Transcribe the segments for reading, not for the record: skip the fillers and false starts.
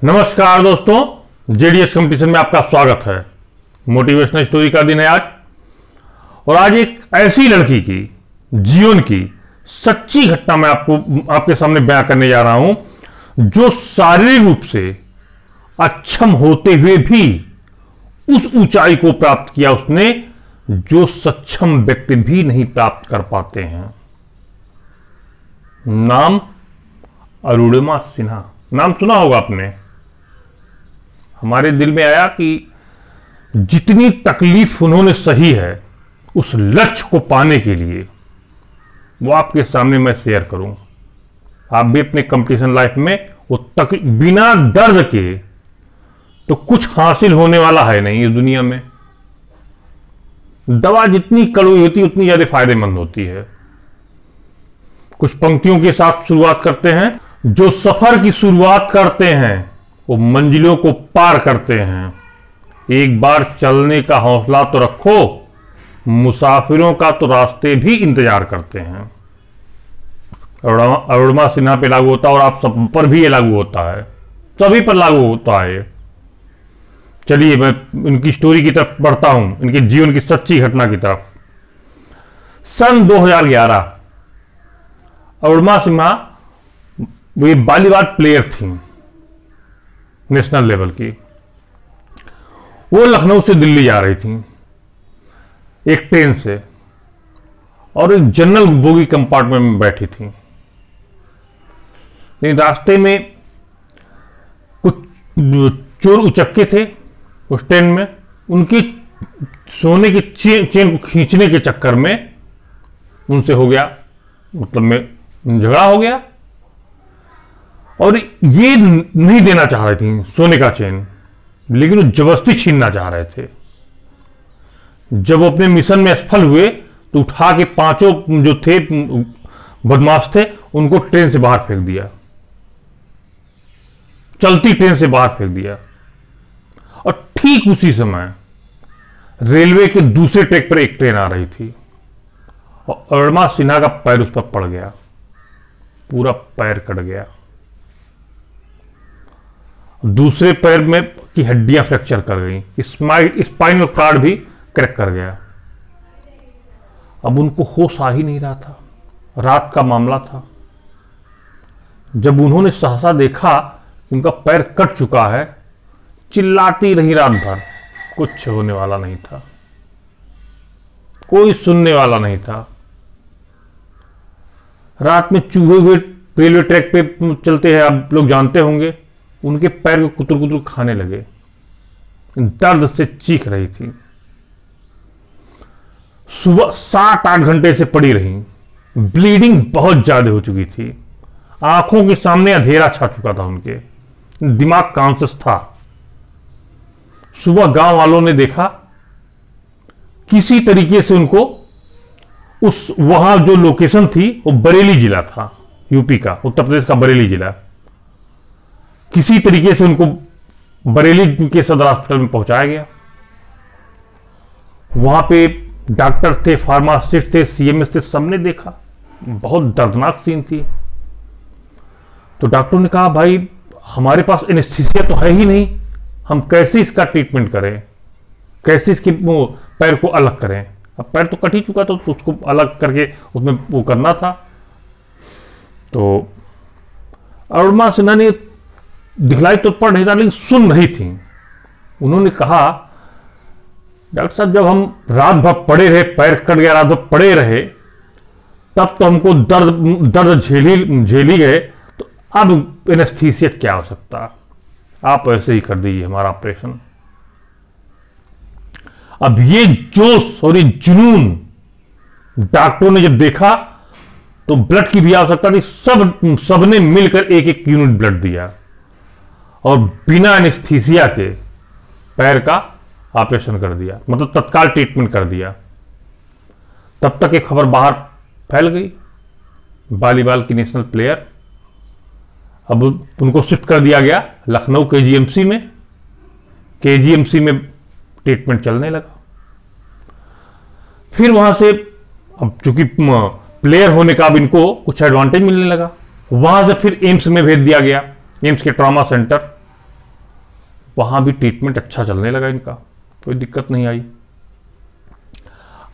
नमस्कार दोस्तों, JDS competition में आपका स्वागत है। मोटिवेशनल स्टोरी का दिन है आज, और आज एक ऐसी लड़की की जीवन की सच्ची घटना मैं आपके सामने बयां करने जा रहा हूं, जो शारीरिक रूप से अक्षम होते हुए भी उस ऊंचाई को प्राप्त किया उसने जो सक्षम व्यक्ति भी नहीं प्राप्त कर पाते हैं। नाम अरुणिमा सिन्हा। नाम सुना होगा आपने। हमारे दिल में आया कि जितनी तकलीफ उन्होंने सही है उस लक्ष्य को पाने के लिए, वो आपके सामने मैं शेयर करूं। आप भी अपने कंपटीशन लाइफ में वो बिना दर्द के तो कुछ हासिल होने वाला है नहीं इस दुनिया में। दवा जितनी कड़वी होती है उतनी ज्यादा फायदेमंद होती है। कुछ पंक्तियों के साथ शुरुआत करते हैं। जो सफर की शुरुआत करते हैं वो मंजिलों को पार करते हैं। एक बार चलने का हौसला तो रखो, मुसाफिरों का तो रास्ते भी इंतजार करते हैं। अरुणिमा सिन्हा पे लागू होता है और आप सब पर भी ये लागू होता है, सभी पर लागू होता है। चलिए मैं इनकी स्टोरी की तरफ बढ़ता हूं, इनके जीवन की सच्ची घटना की तरफ। सन 2011 अरुणिमा सिन्हा वो ये वॉलीबॉल प्लेयर थी नेशनल लेवल की। वो लखनऊ से दिल्ली जा रही थी एक ट्रेन से, और एक जनरल बोगी कंपार्टमेंट में बैठी थी। लेकिन रास्ते में कुछ चोर उचक्के थे उस ट्रेन में। उनकी सोने की चेन को खींचने के चक्कर में उनसे हो गया, मतलब में झगड़ा हो गया, और ये नहीं देना चाह रही थी सोने का चेन, लेकिन वो जबरदस्ती छीनना चाह रहे थे। जब वो अपने मिशन में असफल हुए तो उठा के पांचों जो थे बदमाश थे उनको ट्रेन से बाहर फेंक दिया, चलती ट्रेन से बाहर फेंक दिया। और ठीक उसी समय रेलवे के दूसरे ट्रैक पर एक ट्रेन आ रही थी, और अरुणिमा सिन्हा का पैर उस पर पड़ गया, पूरा पैर कट गया। दूसरे पैर में की हड्डियां फ्रैक्चर कर गई, स्पाइनल कार्ड भी क्रैक कर गया। अब उनको होश आ ही नहीं रहा था। रात का मामला था। जब उन्होंने सहसा देखा कि उनका पैर कट चुका है, चिल्लाती रही रात भर। कुछ होने वाला नहीं था, कोई सुनने वाला नहीं था। रात में चूहे हुए रेलवे ट्रैक पे चलते हैं, आप लोग जानते होंगे। उनके पैर को कुतर कुतर खाने लगे, दर्द से चीख रही थी। सुबह 7-8 घंटे से पड़ी रही। ब्लीडिंग बहुत ज्यादा हो चुकी थी। आंखों के सामने अंधेरा छा चुका था उनके, दिमाग कॉन्शियस था। सुबह गांव वालों ने देखा, किसी तरीके से उनको वहां जो लोकेशन थी वो बरेली जिला था, यूपी का, उत्तर प्रदेश का बरेली जिला। किसी तरीके से उनको बरेली के सदर हॉस्पिटल में पहुंचाया गया। वहां पे डॉक्टर थे, फार्मासिस्ट थे, सीएमएस थे, सबने देखा। बहुत दर्दनाक सीन थी। तो डॉक्टर ने कहा, भाई हमारे पास एनेस्थीसिया तो है ही नहीं, हम कैसे इसका ट्रीटमेंट करें, कैसे इसके पैर को अलग करें। अब पैर तो कट ही चुका था, तो उसको अलग करके उसमें वो करना था। तो अरुणिमा सिन्हा ने दिखलाई तो पड़ नहीं था, लेकिन सुन रही थी। उन्होंने कहा, डॉक्टर साहब जब हम रात भर पड़े रहे, पैर कट गया, रात भर पड़े रहे, तब तो हमको दर्द झेल ही गए, तो अब एनेस्थीसिया क्या हो सकता, आप ऐसे ही कर दीजिए हमारा ऑपरेशन। अब ये जोश और ये जुनून डॉक्टरों ने जब देखा तो ब्लड की भी आवश्यकता थी। सबने मिलकर एक एक यूनिट ब्लड दिया, और बिना एनेस्थीसिया के पैर का ऑपरेशन कर दिया, मतलब तत्काल ट्रीटमेंट कर दिया। तब तक एक खबर बाहर फैल गई, वॉलीबॉल की नेशनल प्लेयर। अब उनको शिफ्ट कर दिया गया लखनऊ केजीएमसी में। केजीएमसी में ट्रीटमेंट चलने लगा। फिर वहां से अब चूंकि प्लेयर होने का अब इनको कुछ एडवांटेज मिलने लगा, वहां से फिर एम्स में भेज दिया गया, एम्स के ट्रॉमा सेंटर। वहां भी ट्रीटमेंट अच्छा चलने लगा इनका, कोई दिक्कत नहीं आई।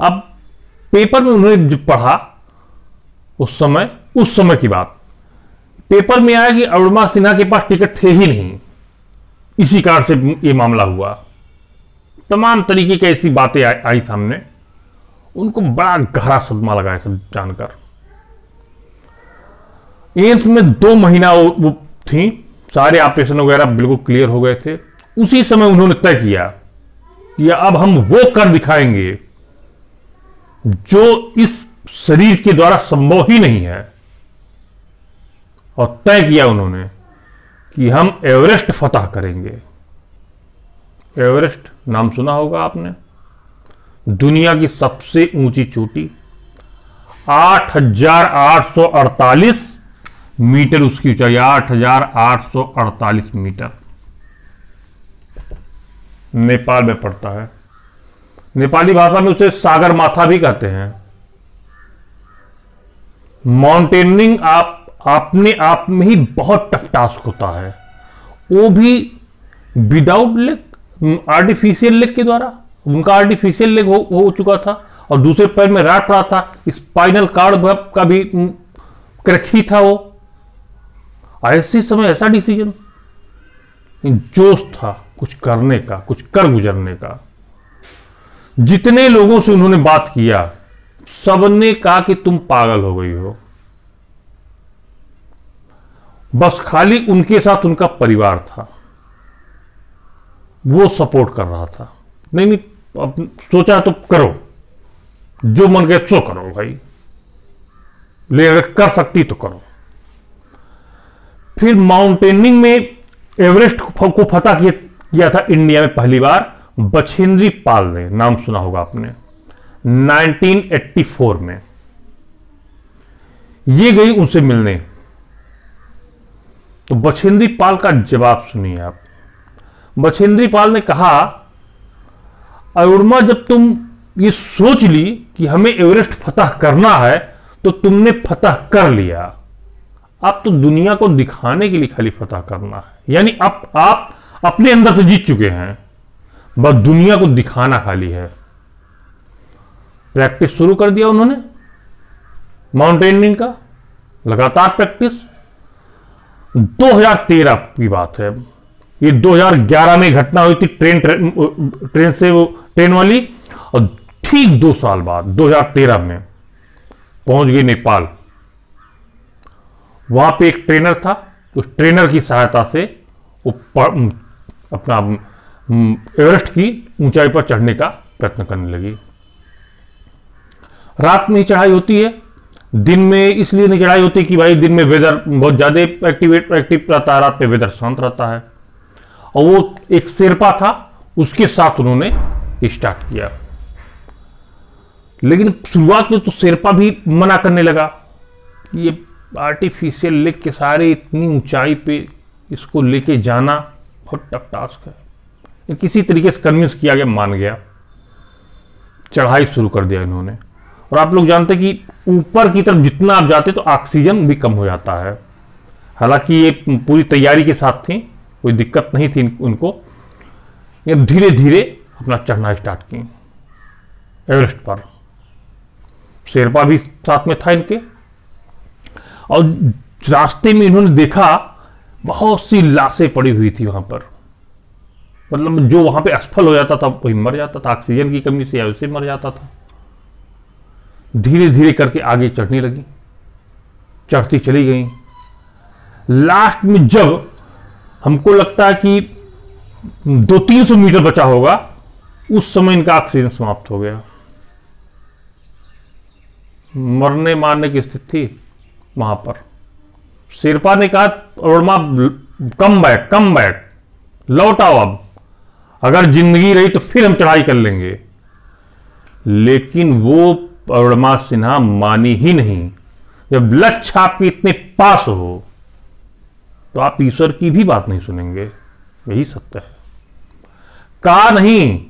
अब पेपर में उन्होंने जब पढ़ा, उस समय की बात, पेपर में आया कि अरुणिमा सिन्हा के पास टिकट थे ही नहीं, इसी कारण से ये मामला हुआ। तमाम तरीके की ऐसी बातें आई सामने, उनको बड़ा गहरा सदमा लगा है सब जानकर। एम्स में 2 महीना वो थी, सारे ऑपरेशन वगैरह बिल्कुल क्लियर हो गए थे। उसी समय उन्होंने तय किया कि अब हम वो कर दिखाएंगे जो इस शरीर के द्वारा संभव ही नहीं है, और तय किया उन्होंने कि हम एवरेस्ट फतह करेंगे। एवरेस्ट नाम सुना होगा आपने, दुनिया की सबसे ऊंची चोटी, 8,848 मीटर उसकी ऊंचाई, 8,848 मीटर, नेपाल में पड़ता है। नेपाली भाषा में उसे सागर माथा भी कहते हैं। माउंटेनियरिंग अपने आप में ही बहुत टफ टास्क होता है, वो भी विदाउट लेग, आर्टिफिशियल लेग के द्वारा। उनका आर्टिफिशियल लेग हो चुका था और दूसरे पैर में राट पड़ा था, स्पाइनल कार्ड का भी क्रैक ही था वो। ऐसे समय ऐसा डिसीजन, जोश था कुछ करने का, कुछ कर गुजरने का। जितने लोगों से उन्होंने बात किया, सबने कहा कि तुम पागल हो गई हो। बस खाली उनके साथ उनका परिवार था, वो सपोर्ट कर रहा था। नहीं, अब सोचा तो करो, जो मन गए सो करो भाई, लेकिन अगर कर सकती तो करो। फिर माउंटेनिंग में एवरेस्ट को फतह किया था इंडिया में पहली बार बछेंद्री पाल ने, नाम सुना होगा आपने, 1984 में। ये गई उनसे मिलने, तो बछेंद्री पाल का जवाब सुनिए आप। बछेंद्री पाल ने कहा, अरुणिमा, जब तुम ये सोच ली कि हमें एवरेस्ट फतह करना है तो तुमने फतह कर लिया। अब तो दुनिया को दिखाने के लिए खाली फतह करना है, यानी अब आप अपने अंदर से जीत चुके हैं, बस दुनिया को दिखाना खाली है। प्रैक्टिस शुरू कर दिया उन्होंने माउंटेनियरिंग का, लगातार प्रैक्टिस। 2013 की बात है, ये 2011 में घटना हुई थी, ट्रेन से वो ट्रेन वाली, और ठीक 2 साल बाद 2013 में पहुंच गई नेपाल। वहां पे एक ट्रेनर था, उस ट्रेनर की सहायता से वो अपना एवरेस्ट की ऊंचाई पर चढ़ने का प्रयत्न करने लगी। रात में ही चढ़ाई होती है, दिन में इसलिए नहीं चढ़ाई होती कि भाई दिन में वेदर बहुत ज्यादा एक्टिव रहता है, रात में वेदर शांत रहता है। और वो एक शेरपा था, उसके साथ उन्होंने स्टार्ट किया। लेकिन शुरुआत में तो शेरपा भी मना करने लगा कि ये आर्टिफिशियल लेग के सारे इतनी ऊंचाई पे इसको लेके जाना बहुत टफ टास्क है। किसी तरीके से कन्विंस किया गया, मान गया, चढ़ाई शुरू कर दिया इन्होंने। और आप लोग जानते हैं कि ऊपर की तरफ जितना आप जाते तो ऑक्सीजन भी कम हो जाता है। हालांकि ये पूरी तैयारी के साथ थी, कोई दिक्कत नहीं थी उनको। ये धीरे धीरे अपना चढ़ना स्टार्ट की एवरेस्ट पर। शेरपा भी साथ में था इनके, और रास्ते में इन्होंने देखा बहुत सी लाशें पड़ी हुई थी वहां पर। मतलब जो वहां पे असफल हो जाता था वही मर जाता था, ऑक्सीजन की कमी से या उससे मर जाता था। धीरे धीरे करके आगे चढ़ने लगी, चढ़ती चली गई। लास्ट में जब हमको लगता है कि 200-300 मीटर बचा होगा, उस समय इनका ऑक्सीजन समाप्त हो गया। मरने मारने की स्थिति थी वहां पर। शेरपा ने कहा, अरुणिमा कम बैक, लौट आओ, अब अगर जिंदगी रही तो फिर हम चढ़ाई कर लेंगे। लेकिन वो अरुणिमा सिन्हा मानी ही नहीं। जब लक्ष्य आपके इतने पास हो तो आप ईश्वर की भी बात नहीं सुनेंगे, यही सत्य है। कहा नहीं,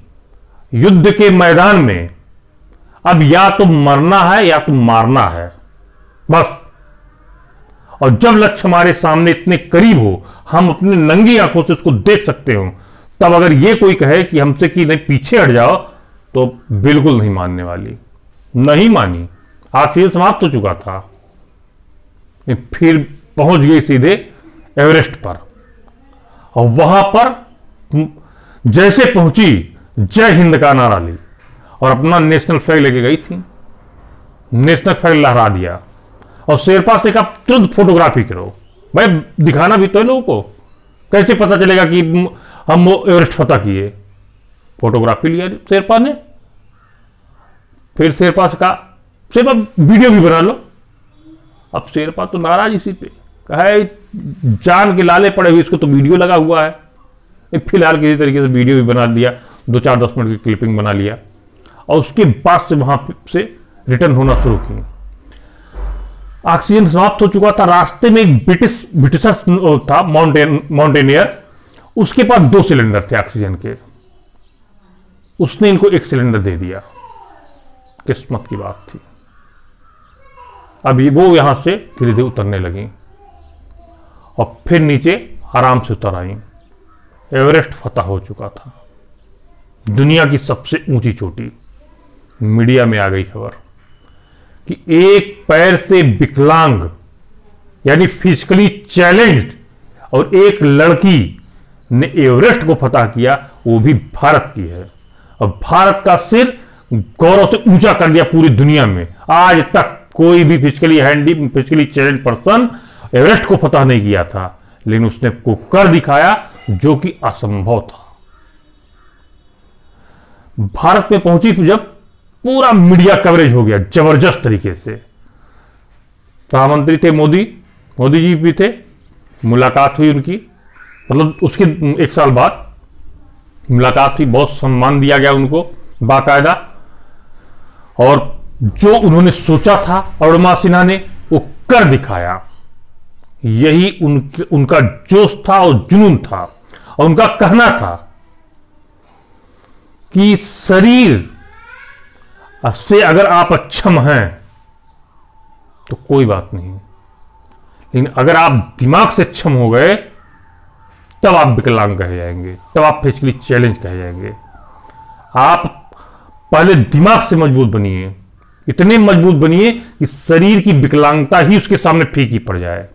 युद्ध के मैदान में अब या तो मरना है या तो मारना है, बस। और जब लक्ष्य हमारे सामने इतने करीब हो, हम अपनी नंगी आंखों से उसको देख सकते हो, तब अगर ये कोई कहे कि हमसे कि नहीं पीछे हट जाओ, तो बिल्कुल नहीं मानने वाली, नहीं मानी। ऑक्सीजन समाप्त हो चुका था, फिर पहुंच गई सीधे एवरेस्ट पर, और वहां पर जैसे पहुंची जय हिंद का नारा ली और अपना नेशनल फ्लैग लेके गई थी, नेशनल फ्लैग लहरा दिया। और शेरपा से कहा तुरंत फोटोग्राफी करो। भाई दिखाना भी तो है लोगों को, कैसे पता चलेगा कि हम वो एवरेस्ट फतह किए। फोटोग्राफी लिया शेरपा ने, फिर शेरपा से कहा शेरपा वीडियो भी बना लो। अब शेरपा तो नाराज इसी पे, कहा जान के लाले पड़े हुए, इसको तो वीडियो लगा हुआ है। फिलहाल किसी तरीके से वीडियो भी बना दिया, 2-4-10 मिनट की क्लिपिंग बना लिया, और उसके बाद से वहां से रिटर्न होना शुरू की। ऑक्सीजन समाप्त हो चुका था। रास्ते में एक ब्रिटिशर था, माउंटेनियर, उसके पास 2 सिलेंडर थे ऑक्सीजन के, उसने इनको 1 सिलेंडर दे दिया। किस्मत की बात थी। अब वो यहां से धीरे धीरे उतरने लगी और फिर नीचे आराम से उतर आई। एवरेस्ट फतह हो चुका था, दुनिया की सबसे ऊंची चोटी। मीडिया में आ गई खबर कि एक पैर से विकलांग यानी फिजिकली चैलेंज्ड और एक लड़की ने एवरेस्ट को फतह किया, वो भी भारत की है। और भारत का सिर गौरव से ऊंचा कर दिया पूरी दुनिया में। आज तक कोई भी फिजिकली चैलेंज्ड पर्सन एवरेस्ट को फतह नहीं किया था, लेकिन उसने को कर दिखाया जो कि असंभव था। भारत में पहुंची जब पूरा मीडिया कवरेज हो गया जबरदस्त तरीके से। प्रधानमंत्री थे मोदी जी भी थे, मुलाकात हुई उनकी, मतलब उसके 1 साल बाद मुलाकात हुई, बहुत सम्मान दिया गया उनको बाकायदा। और जो उन्होंने सोचा था अरुणिमा सिन्हा ने, वो कर दिखाया। यही उनका जोश था और जुनून था। और उनका कहना था कि शरीर से अगर आप अक्षम हैं तो कोई बात नहीं, लेकिन अगर आप दिमाग से अक्षम हो गए तब आप विकलांग कहे जाएंगे, तब आप फिजिकली चैलेंज कहे जाएंगे। आप पहले दिमाग से मजबूत बनिए, इतने मजबूत बनिए कि शरीर की विकलांगता ही उसके सामने फीकी पड़ जाए।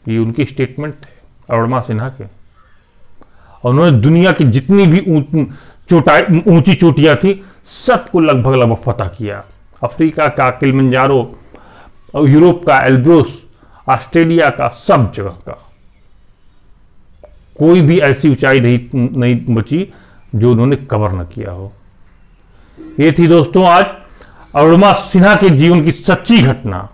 ये उनके स्टेटमेंट थे अरुणिमा सिन्हा के। और उन्होंने दुनिया की जितनी भी ऊंची चोटियां थी सबको लगभग फतह किया। अफ्रीका का किलिमंजारो, यूरोप का एल्ब्रोस, ऑस्ट्रेलिया का, सब जगह का कोई भी ऐसी ऊंचाई नहीं बची जो उन्होंने कवर न किया हो। ये थी दोस्तों आज अरुणिमा सिन्हा के जीवन की सच्ची घटना,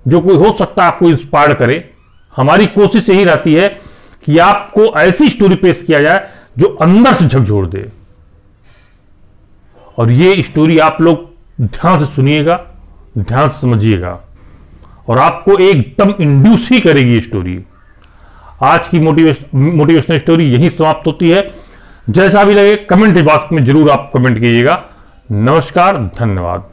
जो कोई हो सकता है आपको इंस्पायर करे। हमारी कोशिश यही रहती है कि आपको ऐसी स्टोरी पेश किया जाए जो अंदर से झकझोर दे। और ये स्टोरी आप लोग ध्यान से सुनिएगा, ध्यान से समझिएगा, और आपको एकदम इंड्यूस ही करेगी ये स्टोरी। आज की मोटिवेशनल स्टोरी यहीं समाप्त होती है। जैसा भी लगे कमेंट बॉक्स में जरूर आप कमेंट कीजिएगा। नमस्कार, धन्यवाद।